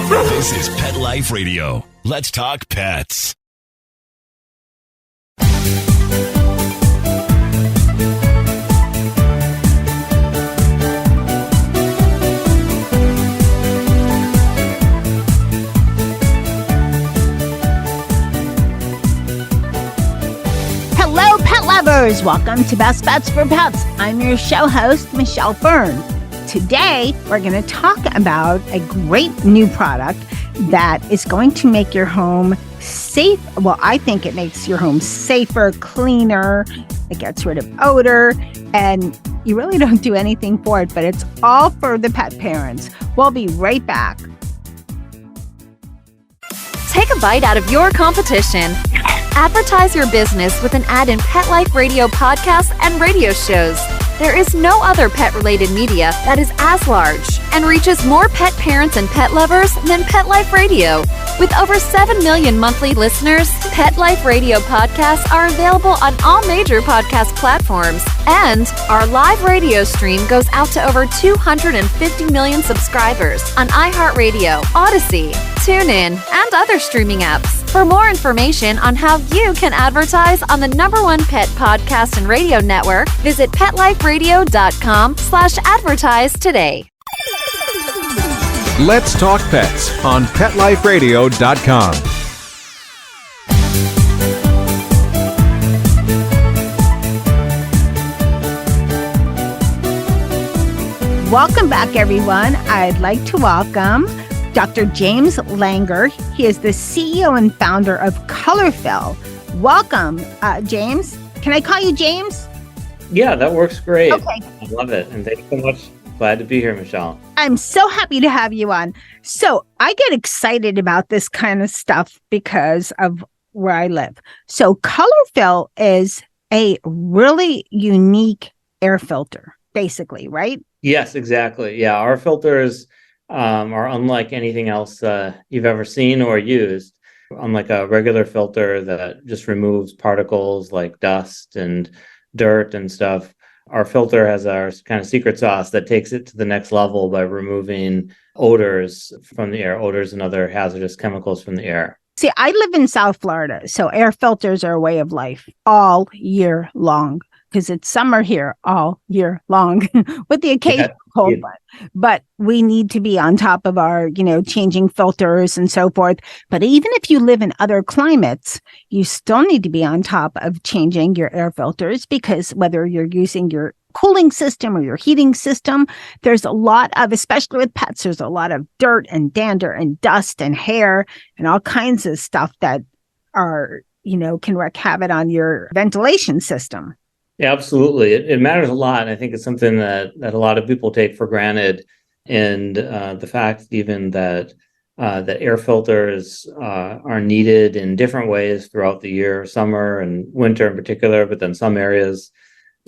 This is Pet Life Radio. Let's talk pets. Hello, pet lovers. Welcome to Best Bets for Pets. I'm your show host, Michelle Fern. Today, we're going to talk about a great new product that is going to make your home safe. Well, I think it makes your home safer, cleaner. It gets rid of odor, and you really don't do anything for it, but it's all for the pet parents. We'll be right back. Take a bite out of your competition. Advertise your business with an ad in Pet Life Radio podcasts and radio shows. There is no other pet-related media that is as large and reaches more pet parents and pet lovers than Pet Life Radio. With over 7 million monthly listeners, Pet Life Radio podcasts are available on all major podcast platforms, and our live radio stream goes out to over 250 million subscribers on iHeartRadio, Odyssey, TuneIn, and other streaming apps. For more information on how you can advertise on the #1 pet podcast and radio network, visit PetLifeRadio.com/advertise today. Let's Talk Pets on PetLifeRadio.com. Welcome back, everyone. I'd like to welcome Dr. James Langer. He is the CEO and founder of Colorfil. Welcome, James. Can I call you James? Yeah, that works great. Okay. I love it. And thanks so much. Glad to be here, Michelle. I'm so happy to have you on. So I get excited about this kind of stuff because of where I live. So Colorfil is a really unique air filter, basically, right? Yes, exactly. Yeah, our filters are unlike anything else you've ever seen or used. Unlike a regular filter that just removes particles like dust and dirt and stuff, our filter has our kind of secret sauce that takes it to the next level by removing odors from the air, odors and other hazardous chemicals from the air. See, I live in South Florida, so air filters are a way of life all year long, because it's summer here all year long with the occasional cold one. But we need to be on top of our, changing filters and so forth. But even if you live in other climates, you still need to be on top of changing your air filters, because whether you're using your cooling system or your heating system, there's a lot of, especially with pets, there's a lot of dirt and dander and dust and hair and all kinds of stuff that are, can wreak havoc on your ventilation system. Yeah, absolutely. It matters a lot. And I think it's something that a lot of people take for granted. And the fact even that air filters are needed in different ways throughout the year, summer and winter in particular, but then some areas,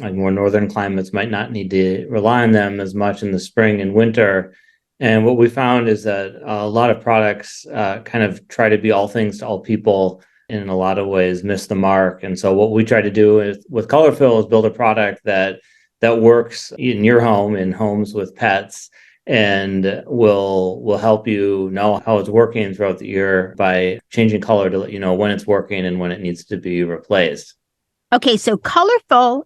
like more northern climates, might not need to rely on them as much in the spring and winter. And what we found is that a lot of products kind of try to be all things to all people, in a lot of ways miss the mark. And so what we try to do with Colorfil is build a product that works in your home, in homes with pets, and will help you know how it's working throughout the year by changing color to let you know when it's working and when it needs to be replaced. Okay, so Colorfil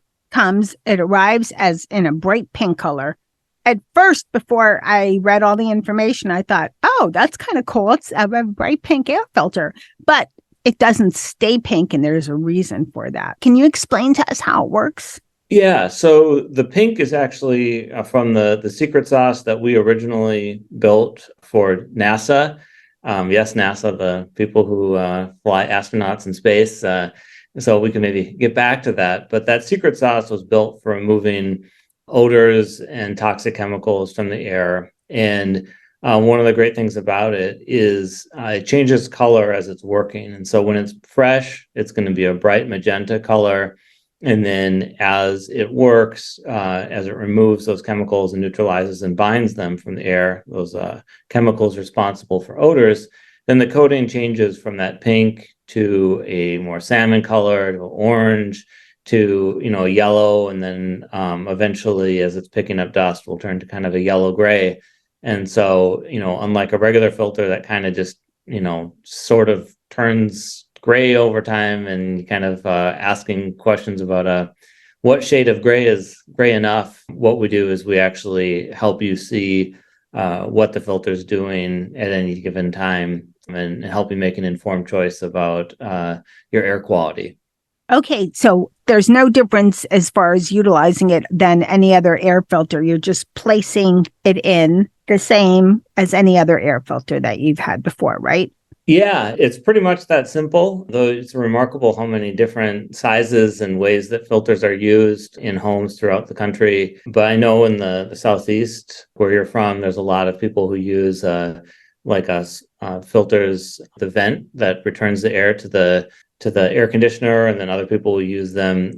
it arrives as in a bright pink color. At first, before I read all the information, I thought, oh, that's kind of cool. It's a bright pink air filter. But it doesn't stay pink, and there's a reason for that. Can you explain to us how it works? Yeah, so the pink is actually from the secret sauce that we originally built for NASA. Yes, NASA, the people who fly astronauts in space. So we can maybe get back to that. But that secret sauce was built for removing odors and toxic chemicals from the air. And one of the great things about it is it changes color as it's working. And so when it's fresh, it's going to be a bright magenta color. And then as it works, as it removes those chemicals and neutralizes and binds them from the air, those chemicals responsible for odors, then the coating changes from that pink to a more salmon color, to orange, to yellow, and then eventually, as it's picking up dust, will turn to kind of a yellow gray. And so, unlike a regular filter that kind of just, sort of turns gray over time, and kind of asking questions about what shade of gray is gray enough, what we do is we actually help you see what the filter is doing at any given time, and help you make an informed choice about your air quality. Okay, so there's no difference as far as utilizing it than any other air filter. You're just placing it in the same as any other air filter that you've had before, right? Yeah, it's pretty much that simple, though it's remarkable how many different sizes and ways that filters are used in homes throughout the country. But I know in the Southeast, where you're from, there's a lot of people who use, like us, filters, the vent that returns the air to the air conditioner, and then other people will use them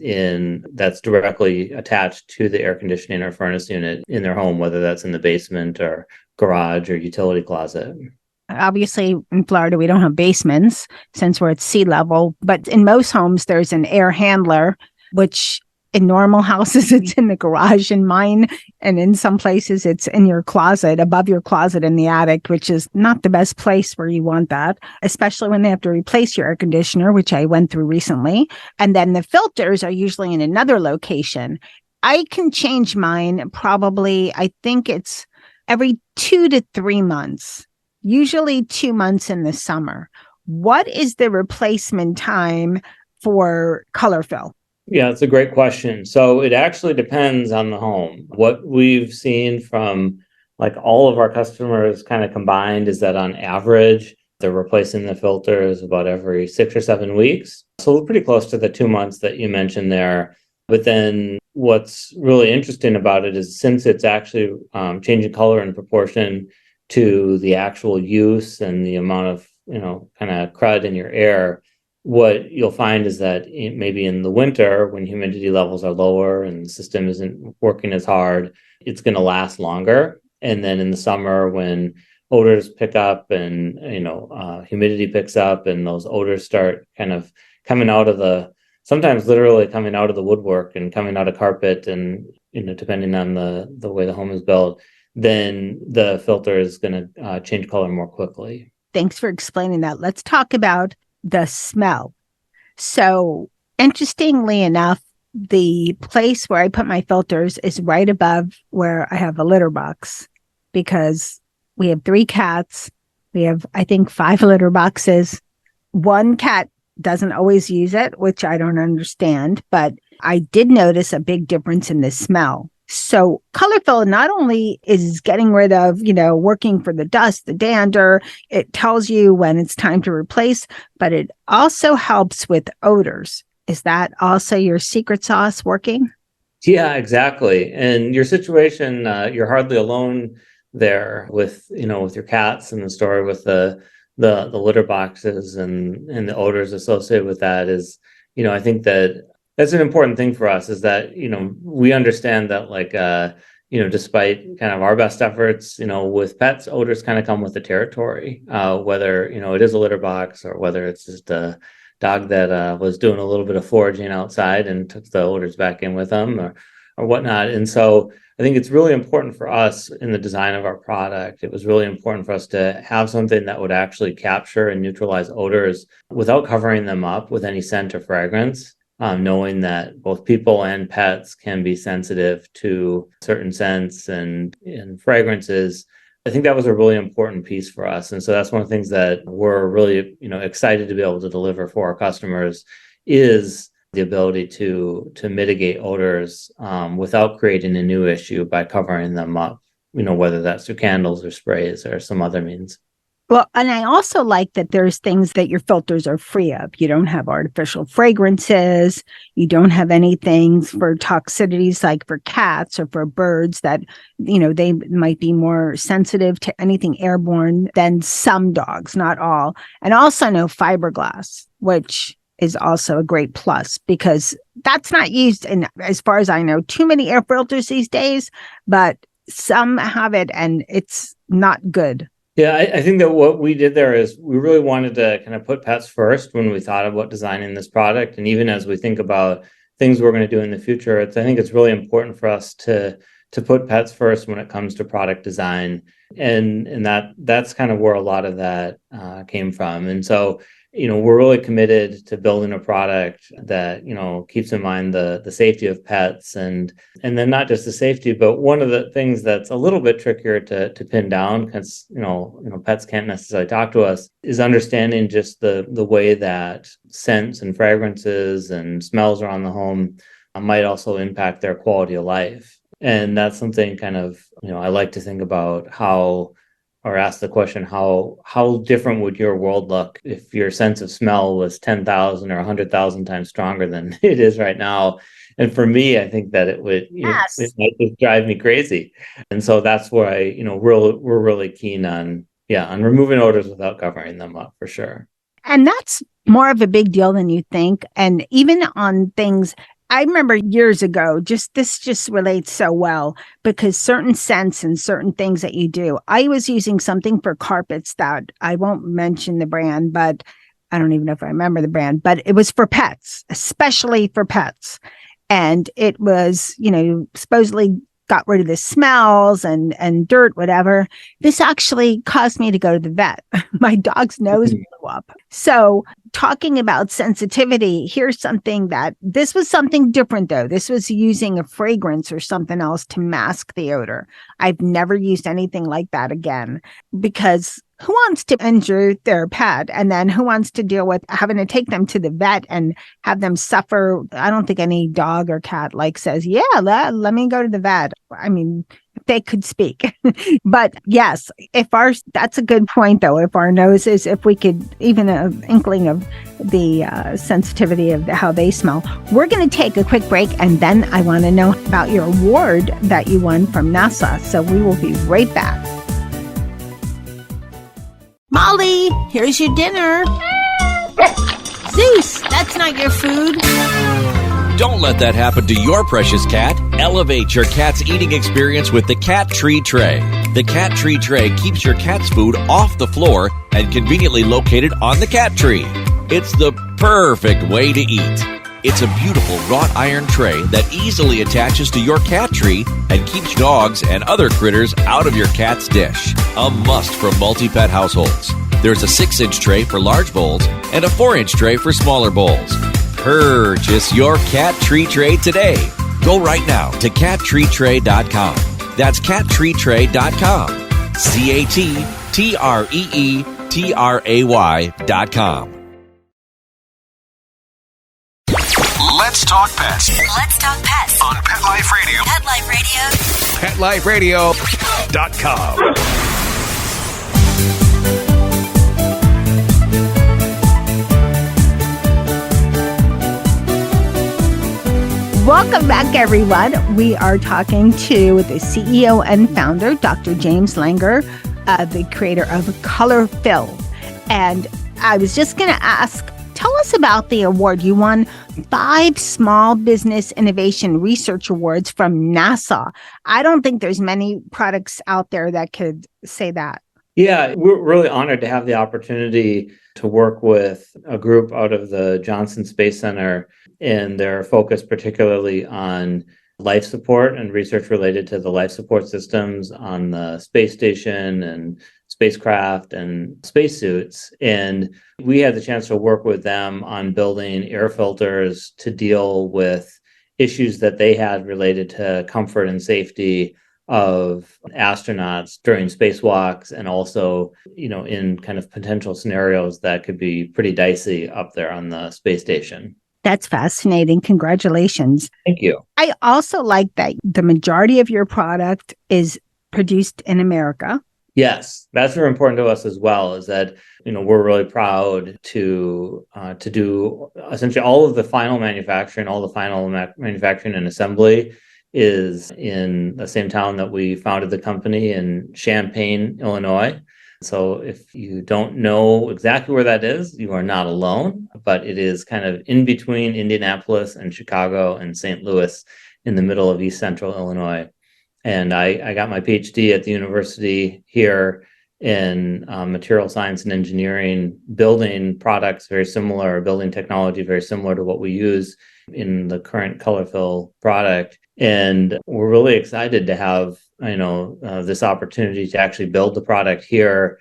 that's directly attached to the air conditioning or furnace unit in their home, whether that's in the basement or garage or utility closet. Obviously, in Florida, we don't have basements since we're at sea level, but in most homes, there's an air handler, which in normal houses, it's in the garage. In mine, and in some places, it's in your closet, above your closet in the attic, which is not the best place where you want that, especially when they have to replace your air conditioner, which I went through recently. And then the filters are usually in another location. I can change mine probably, I think it's every 2 to 3 months, usually 2 months in the summer. What is the replacement time for Colorfil? Yeah, it's a great question. So it actually depends on the home. What we've seen from like all of our customers kind of combined is that on average, they're replacing the filters about every 6 or 7 weeks. So we're pretty close to the 2 months that you mentioned there. But then what's really interesting about it is since it's actually changing color in proportion to the actual use and the amount of, kind of crud in your air, what you'll find is that maybe in the winter, when humidity levels are lower and the system isn't working as hard, it's going to last longer. And then in the summer, when odors pick up and humidity picks up, and those odors start kind of coming out of sometimes literally coming out of the woodwork and coming out of carpet, and depending on the way the home is built, then the filter is going to change color more quickly. Thanks for explaining that. Let's talk about the smell. So interestingly enough, the place where I put my filters is right above where I have a litter box, because we have 3 cats. We have, I think, 5 litter boxes. One cat doesn't always use it, which I don't understand, but I did notice a big difference in the smell. So Colorfil not only is getting rid of, working for the dust, the dander, it tells you when it's time to replace, but it also helps with odors. Is that also your secret sauce working? Yeah, exactly. And your situation, you're hardly alone there with your cats, and the story with the litter boxes and the odors associated with that is, I think that's an important thing for us, is that, we understand that despite kind of our best efforts, with pets, odors kind of come with the territory, whether, it is a litter box or whether it's just a dog that was doing a little bit of foraging outside and took the odors back in with them or whatnot. And so I think it's really important for us in the design of our product. It was really important for us to have something that would actually capture and neutralize odors without covering them up with any scent or fragrance. Knowing that both people and pets can be sensitive to certain scents and fragrances. I think that was a really important piece for us. And so that's one of the things that we're really, excited to be able to deliver for our customers, is the ability to mitigate odors without creating a new issue by covering them up, whether that's through candles or sprays or some other means. Well, and I also like that there's things that your filters are free of. You don't have artificial fragrances. You don't have anything for toxicities like for cats or for birds that, they might be more sensitive to anything airborne than some dogs, not all. And also no fiberglass, which is also a great plus, because that's not used in, as far as I know, too many air filters these days, but some have it and it's not good. Yeah, I think that what we did there is we really wanted to kind of put pets first when we thought about designing this product. And even as we think about things we're going to do in the future, I think it's really important for us to to put pets first when it comes to product design. And that's kind of where a lot of that came from. And so, we're really committed to building a product that, keeps in mind the safety of pets, and then not just the safety, but one of the things that's a little bit trickier to pin down, because, pets can't necessarily talk to us, is understanding just the way that scents and fragrances and smells around the home might also impact their quality of life. And that's something kind of, I like to think about or ask the question, how different would your world look if your sense of smell was 10,000 or 100,000 times stronger than it is right now? And for me, I think that it would, Yes. it might just drive me crazy. And so that's why, we're really keen on removing odors without covering them up, for sure. And that's more of a big deal than you think. And even on things, I remember years ago, this just relates so well, because certain scents and certain things that you do. I was using something for carpets that I won't mention the brand, but I don't even know if I remember the brand, but it was for pets, especially for pets. And it was, supposedly got rid of the smells and dirt, whatever. This actually caused me to go to the vet. My dog's nose blew up. So talking about sensitivity, here's something this was something different though. This was using a fragrance or something else to mask the odor. I've never used anything like that again, because who wants to injure their pet? And then who wants to deal with having to take them to the vet and have them suffer? I don't think any dog or cat says, yeah, let me go to the vet. I mean, if they could speak. But yes, that's a good point though. If we could, even an inkling of the sensitivity of how they smell. We're going to take a quick break, and then I want to know about your award that you won from NASA. So we will be right back. Molly, here's your dinner. Zeus, that's not your food. Don't let that happen to your precious cat. Elevate your cat's eating experience with the Cat Tree Tray. The Cat Tree Tray keeps your cat's food off the floor and conveniently located on the cat tree. It's the perfect way to eat. It's a beautiful wrought iron tray that easily attaches to your cat tree and keeps dogs and other critters out of your cat's dish. A must for multi-pet households. There's a 6-inch tray for large bowls and a 4-inch tray for smaller bowls. Purchase your Cat Tree Tray today. Go right now to cattreetray.com. That's cattreetray.com. cattreetray.com. Let's talk pets. Let's talk pets On Pet Life Radio. Pet Life Radio. PetLifeRadio.com. Welcome back, everyone. We are talking to the CEO and founder, Dr. James Langer, the creator of Colorfil. And I was just going to ask, tell us about the award. You won 5 Small Business Innovation Research Awards from NASA. I don't think there's many products out there that could say that. Yeah, we're really honored to have the opportunity to work with a group out of the Johnson Space Center, and they're focused particularly on life support and research related to the life support systems on the space station and spacecraft and spacesuits. And we had the chance to work with them on building air filters to deal with issues that they had related to comfort and safety of astronauts during spacewalks, and also, in kind of potential scenarios that could be pretty dicey up there on the space station. That's fascinating. Congratulations. Thank you. I also like that the majority of your product is produced in America. Yes, that's very important to us as well, is that, we're really proud to do essentially all of the final manufacturing, manufacturing and assembly is in the same town that we founded the company, in Champaign, Illinois. So if you don't know exactly where that is, you are not alone, but it is kind of in between Indianapolis and Chicago and St. Louis, in the middle of East Central Illinois. And I got my PhD at the university here in material science and engineering, building products very similar, building technology very similar to what we use in the current Colorfil product. And we're really excited to have, this opportunity to actually build the product here.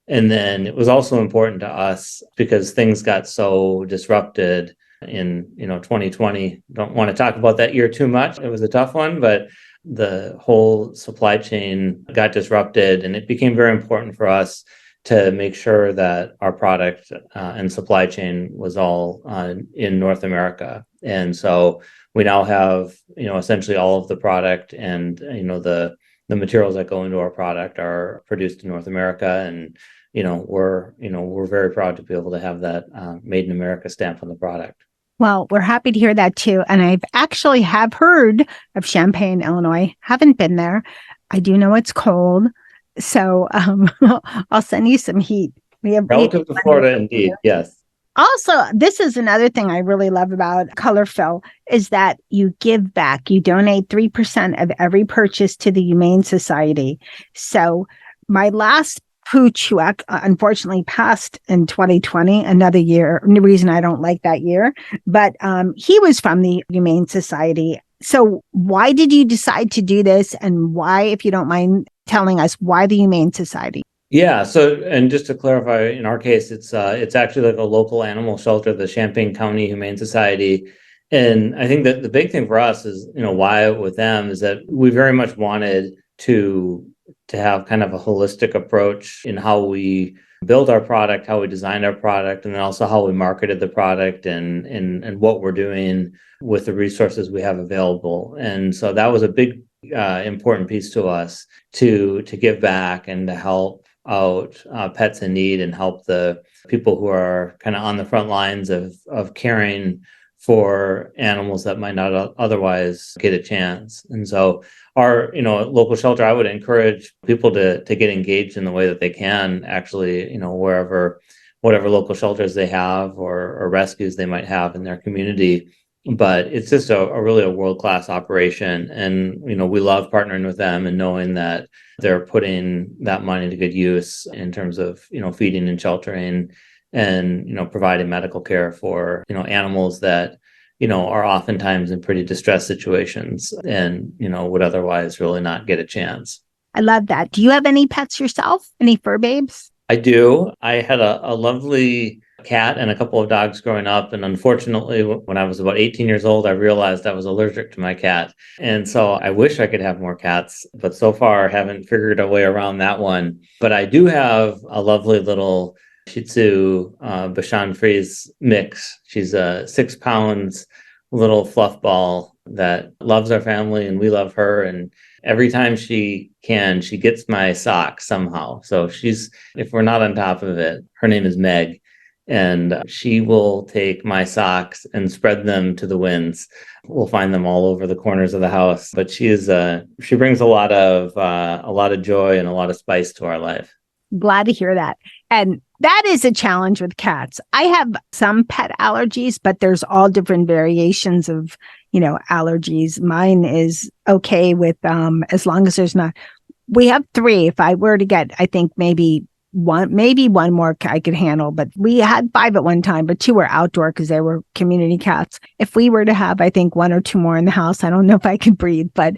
And then it was also important to us because things got so disrupted in 2020. Don't want to talk about that year too much. It was a tough one, but the whole supply chain got disrupted, and it became very important for us to make sure that our product and supply chain was all in North America. And so we now have, essentially all of the product and, the materials that go into our product are produced in North America. And, we're very proud to be able to have that Made in America stamp on the product. Well, we're happy to hear that too. And I've actually have heard of Champaign, Illinois. Haven't been there. I do know it's cold. So I'll send you some heat. We have relative to Florida, indeed. Yes. Also, this is another thing I really love about Colorfil is that you give back. You donate 3% of every purchase to the Humane Society. So my last pooch, who unfortunately passed in 2020, another year, the reason I don't like that year, but he was from the Humane Society. So why did you decide to do this? And why, if you don't mind telling us, why the Humane Society? Yeah. So, and just to clarify, in our case, it's actually like a local animal shelter, the Champaign County Humane Society. And I think that the big thing for us is, why with them is that we very much wanted to have kind of a holistic approach in how we build our product, how we designed our product, and then also how we marketed the product and what we're doing with the resources we have available. And so that was a big important piece to us to give back and to help out pets in need and help the people who are kind of on the front lines of caring for animals that might not otherwise get a chance. And so our, local shelter, I would encourage people to get engaged in the way that they can actually, whatever local shelters they have or rescues they might have in their community. But it's just a really a world-class operation. And, we love partnering with them and knowing that they're putting that money to good use in terms of, feeding and sheltering and, providing medical care for, animals that, are oftentimes in pretty distressed situations and, would otherwise really not get a chance. I love that. Do you have any pets yourself? Any fur babes? I do. I had a lovely cat and a couple of dogs growing up. And unfortunately, when I was about 18 years old, I realized I was allergic to my cat. And so I wish I could have more cats, but so far I haven't figured a way around that one. But I do have a lovely little Shih Tzu Bashan Frise mix. She's a 6 pounds little fluff ball that loves our family and we love her. And every time she can, she gets my socks somehow. So if we're not on top of it, her name is Meg. And she will take my socks and spread them to the winds. We'll find them all over the corners of the house. But she brings a lot of joy and a lot of spice to our life. Glad to hear that. And that is a challenge with cats. I have some pet allergies, but there's all different variations of, allergies. Mine is okay with as long as there's not. We have 3. If I were to get, I think maybe one more I could handle, but we had 5 at one time, but 2 were outdoor because they were community cats. If we were to have, I think 1 or 2 more in the house, I don't know if I could breathe, but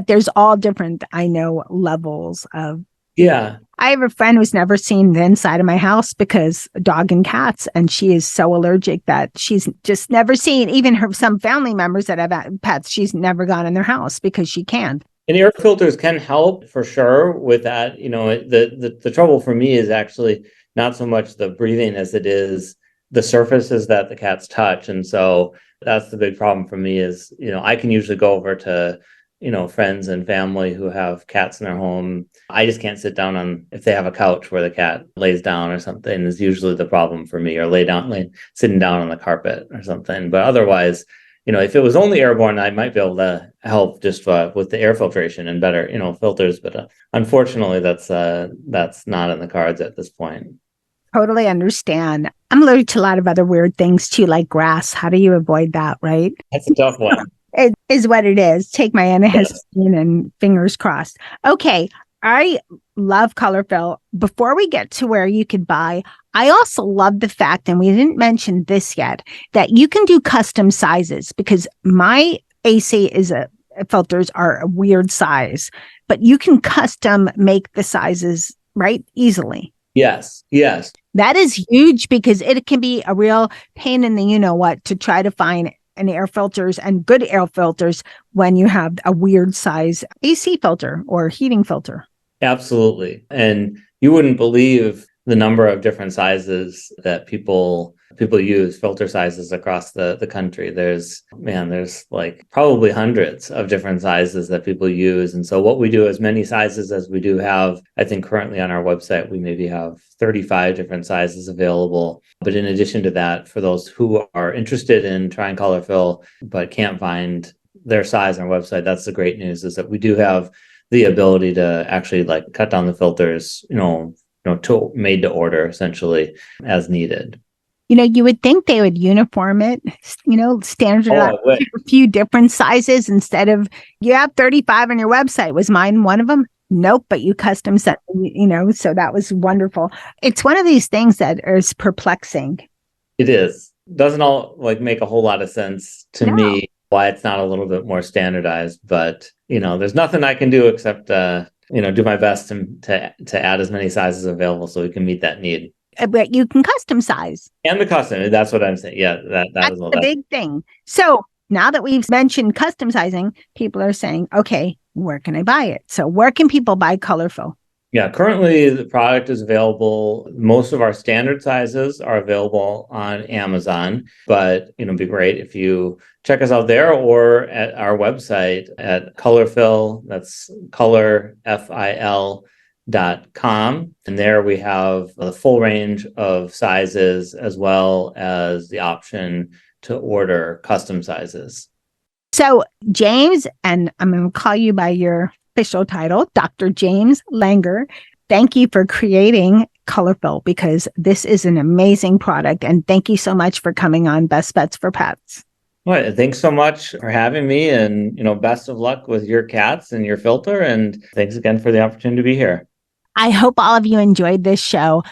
there's all different, I know, levels of. Yeah. I have a friend who's never seen the inside of my house because dog and cats, and she is so allergic that she's just never seen, even some family members that have pets, she's never gone in their house because she can't. And air filters can help for sure with that. The trouble for me is actually not so much the breathing as it is the surfaces that the cats touch. And so that's the big problem for me is, I can usually go over to, friends and family who have cats in their home. I just can't sit down if they have a couch where the cat lays down or something is usually the problem for me, or sitting down on the carpet or something. But otherwise, if it was only airborne, I might be able to help just with the air filtration and better, filters. But unfortunately, that's not in the cards at this point. Totally understand. I'm allergic to a lot of other weird things too, like grass. How do you avoid that, right? That's a tough one. It is what it is. Take my antihistamine and fingers crossed. Okay. I love Colorfil. Before we get to where you could buy, I also love the fact, and we didn't mention this yet, that you can do custom sizes, because my AC filters are a weird size, but you can custom make the sizes, right? Easily. Yes. That is huge, because it can be a real pain in the you-know-what to try to find an air filters and good air filters when you have a weird size AC filter or heating filter. Absolutely. And you wouldn't believe the number of different sizes that people use, filter sizes across the country. There's like probably hundreds of different sizes that people use. And so what we do, as many sizes as we do have, I think currently on our website, we maybe have 35 different sizes available. But in addition to that, for those who are interested in trying Colorfil but can't find their size on our website, that's the great news, is that we do have the ability to actually like cut down the filters, made to order essentially as needed. You would think they would uniform it, standardize a few different sizes instead of, you have 35 on your website. Was mine one of them? Nope, but you custom set, so that was wonderful. It's one of these things that is perplexing. It is. Doesn't all make a whole lot of sense to me why it's not a little bit more standardized, but there's nothing I can do except do my best to add as many sizes available so we can meet that need. But you can custom size. And the custom, that's what I'm saying. Yeah, that's is the big thing. So now that we've mentioned custom sizing, people are saying, okay, where can I buy it? So where can people buy Colorfil? Yeah, currently the product is available. Most of our standard sizes are available on Amazon, but it'd be great if you check us out there or at our website at Colorfil. That's colorfil.com. And there we have the full range of sizes, as well as the option to order custom sizes. So James, and I'm going to call you by your official title, Dr. James Langer, thank you for creating Colorfil, because this is an amazing product. And thank you so much for coming on Best Bets for Pets. Well, thanks so much for having me, and best of luck with your cats and your filter. And thanks again for the opportunity to be here. I hope all of you enjoyed this show.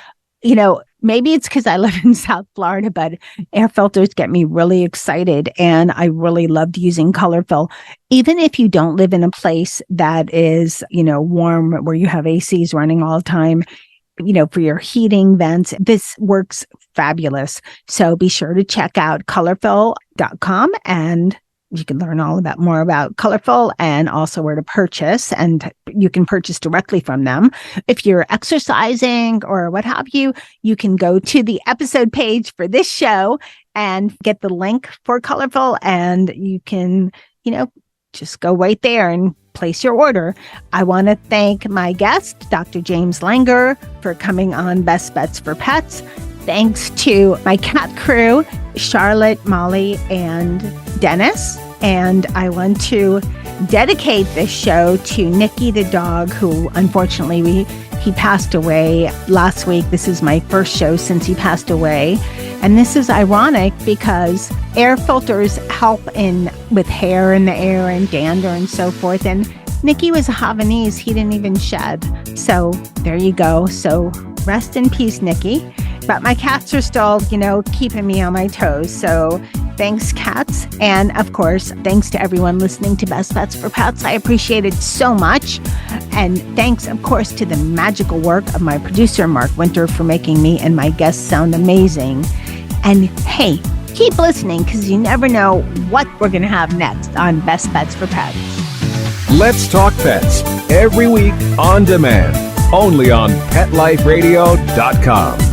Maybe it's because I live in South Florida, but air filters get me really excited, and I really loved using Colorfil. Even if you don't live in a place that is, warm, where you have ACs running all the time, for your heating vents, this works fabulous. So be sure to check out colorfil.com, and you can learn all more about Colorfil and also where to purchase, and you can purchase directly from them. If you're exercising or what have you, you can go to the episode page for this show and get the link for Colorfil, and you can, just go right there and place your order. I want to thank my guest, Dr. James Langer, for coming on Best Bets for Pets. Thanks to my cat crew, Charlotte, Molly, and Dennis. And I want to dedicate this show to Nicky the dog, who unfortunately he passed away last week. This is my first show since he passed away. And this is ironic because air filters help with hair in the air and dander and so forth. And Nicky was a Havanese. He didn't even shed. So there you go. So rest in peace, Nicky. But my cats are still, keeping me on my toes. So thanks, cats. And of course, thanks to everyone listening to Best Bets for Pets. I appreciate it so much. And thanks, of course, to the magical work of my producer, Mark Winter, for making me and my guests sound amazing. And hey, keep listening, because you never know what we're going to have next on Best Bets for Pets. Let's Talk Pets, every week on demand, only on PetLifeRadio.com.